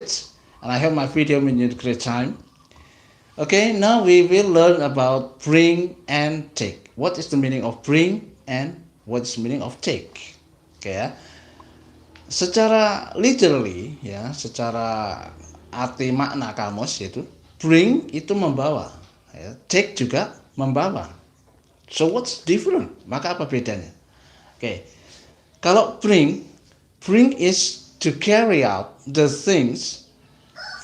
and I hope my video made you a great time. Okay, now we will learn about bring and take. What is the meaning of bring and what is the meaning of take? Oke ya. Secara literally ya, secara arti makna kamus yaitu bring itu membawa, ya, take juga membawa. So what's different? Maka apa bedanya? Oke. Kalau bring is to carry out the things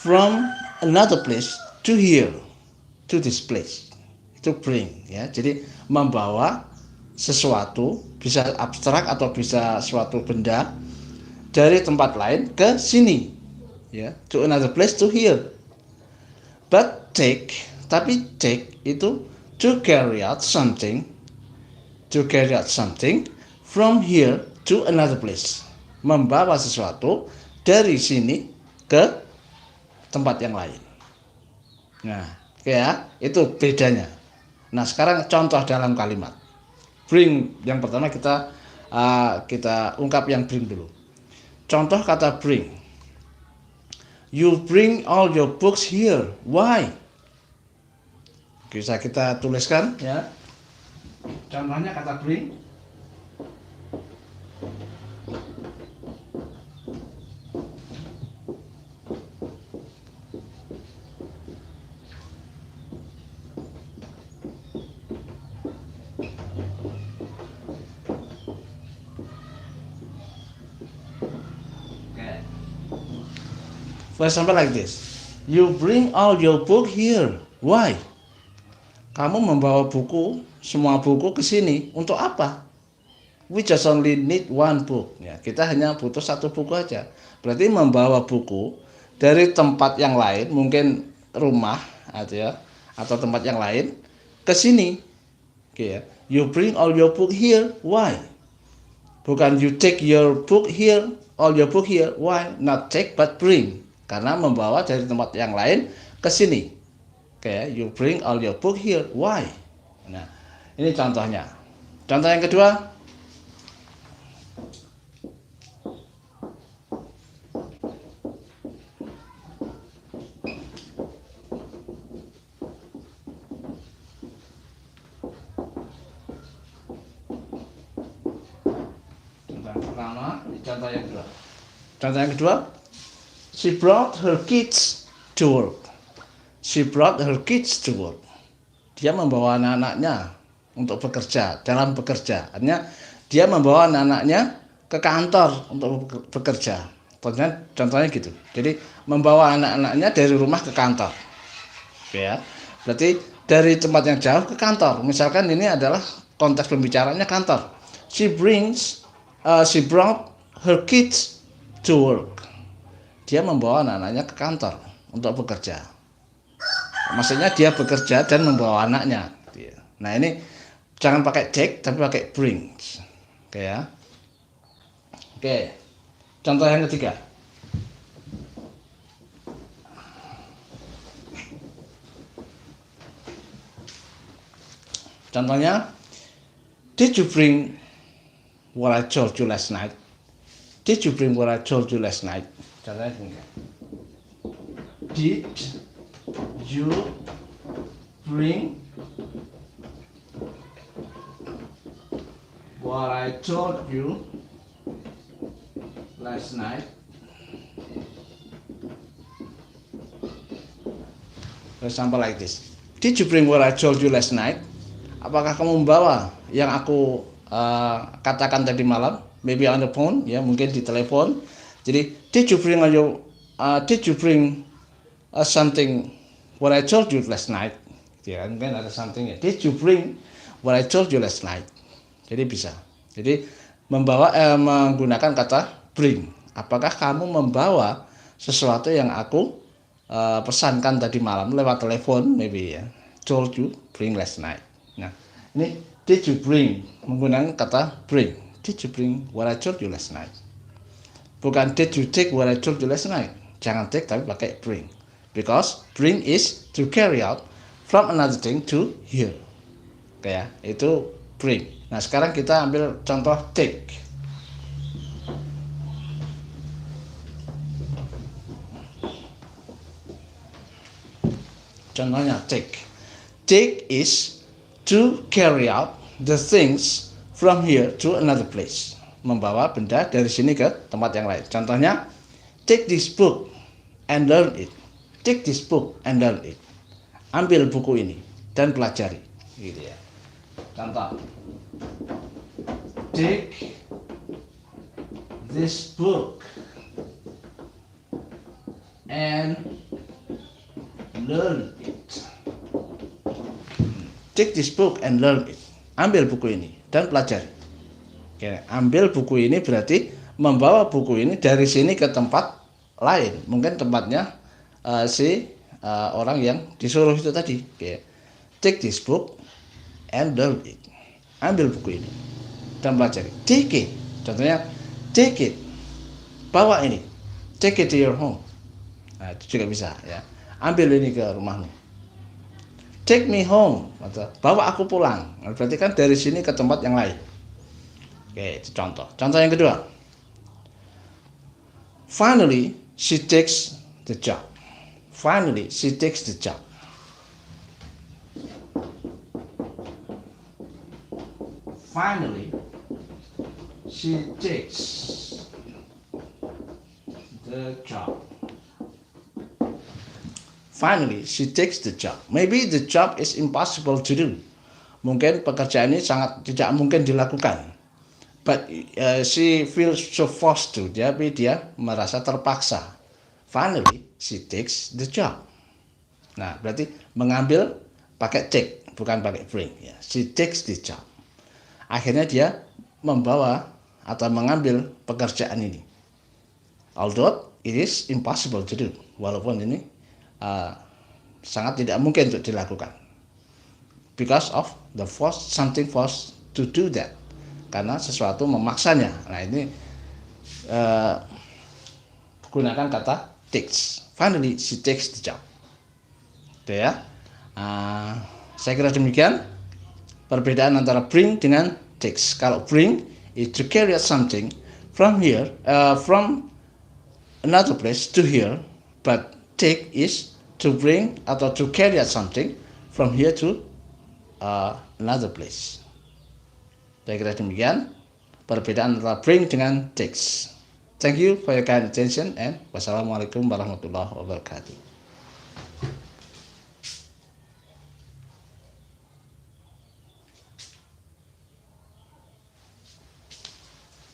from another place to here, to this place. Itu bring ya. Jadi membawa sesuatu, bisa abstrak atau bisa suatu benda dari tempat lain ke sini ya, to another place to here. But tapi take itu to carry out something from here to another place, membawa sesuatu dari sini ke tempat yang lain. Nah, ya, itu bedanya. Nah, sekarang contoh dalam kalimat. Bring, yang pertama kita ungkap yang bring dulu. Contoh kata bring. You bring all your books here. Why? Bisa kita tuliskan ya. Contohnya kata bring. For example like this. You bring all your book here. Why? Kamu membawa buku, semua buku ke sini. Untuk apa? We just only need one book. Ya, kita hanya butuh satu buku aja. Berarti membawa buku dari tempat yang lain, mungkin rumah atau tempat yang lain ke sini. Oke ya. You bring all your book here. Why? Bukan you take your book here, all your book here. Why? Not take but bring. Karena membawa dari tempat yang lain ke sini. Oke, you bring all your book here. Why? Nah, ini contohnya. Contoh yang kedua. Contoh yang pertama, contoh yang kedua. Contoh yang kedua. She brought her kids to work. She brought her kids to work. Dia membawa anak-anaknya untuk bekerja, dalam bekerja. Artinya dia membawa anak-anaknya ke kantor untuk bekerja. Contohnya gitu. Jadi membawa anak-anaknya dari rumah ke kantor. Ya. Berarti dari tempat yang jauh ke kantor. Misalkan ini adalah konteks pembicaranya kantor. She brought her kids to work. Dia membawa anak-anaknya ke kantor untuk bekerja. Maksudnya dia bekerja dan membawa anaknya. Nah ini jangan pakai take tapi pakai bring. Oke ya. Oke. Contoh yang ketiga. Contohnya, did you bring what I told you last night? Did you bring what I told you last night? Contohnya gini. Did you bring what I told you last night? For example like this. Did you bring what I told you last night? Apakah kamu membawa yang aku katakan tadi malam? Maybe on the phone, ya mungkin di telepon. Jadi did you bring something what I told you last night? Ya kan ada something ya. Did you bring what I told you last night? Jadi bisa. Jadi menggunakan kata bring. Apakah kamu membawa sesuatu yang aku pesankan tadi malam lewat telepon, maybe ya. Told you bring last night. Nah, ini did you bring menggunakan kata bring. Did you bring what I told you last night? Bukan did you take what I told you last night. Jangan take tapi pakai bring. Because bring is to carry out from another thing to here. Oke ya, itu bring. Nah, sekarang kita ambil contoh take. Contohnya take. Take is to carry out the things from here to another place. Membawa benda dari sini ke tempat yang lain. Contohnya, take this book and learn it. Take this book and learn it. Ambil buku ini dan pelajari. Gitu ya. Contoh. Take this book and learn it. Take this book and learn it. Ambil buku ini dan pelajari. Oke, ambil buku ini berarti membawa buku ini dari sini ke tempat lain. Mungkin tempatnya orang yang disuruh itu tadi. Oke. Take this book and learn it. Ambil buku ini dan pelajari. Take it. Contohnya, take it. Bawa ini. Take it to your home. Nah, itu juga bisa ya. Ambil ini ke rumahmu. Take me home, atau bawa aku pulang. Berarti kan dari sini ke tempat yang lain. Oke, itu contoh. Contoh yang kedua. Finally, she takes the job. Finally, she takes the job. Finally, she takes the job. Finally, she takes the job. Maybe the job is impossible to do. Mungkin pekerjaan ini sangat tidak mungkin dilakukan. But she feels so forced to. Tapi dia merasa terpaksa. Finally, she takes the job. Nah, berarti mengambil pakai take, bukan pakai bring. Ya. She takes the job. Akhirnya dia membawa atau mengambil pekerjaan ini. Although it is impossible to do. Walaupun ini sangat tidak mungkin untuk dilakukan. Because of the force, something forced to do that. Karena sesuatu memaksanya. Nah, ini gunakan kata takes. Finally, she takes the job. Oke ya. Saya kira demikian perbedaan antara bring dengan takes. Kalau bring is to carry out something from here, from another place to here, but take is to bring atau to carry out something from here to another place. Saya kira demikian perbedaan antara bring dengan takes. Thank you for your kind attention and wassalamualaikum warahmatullahi wabarakatuh.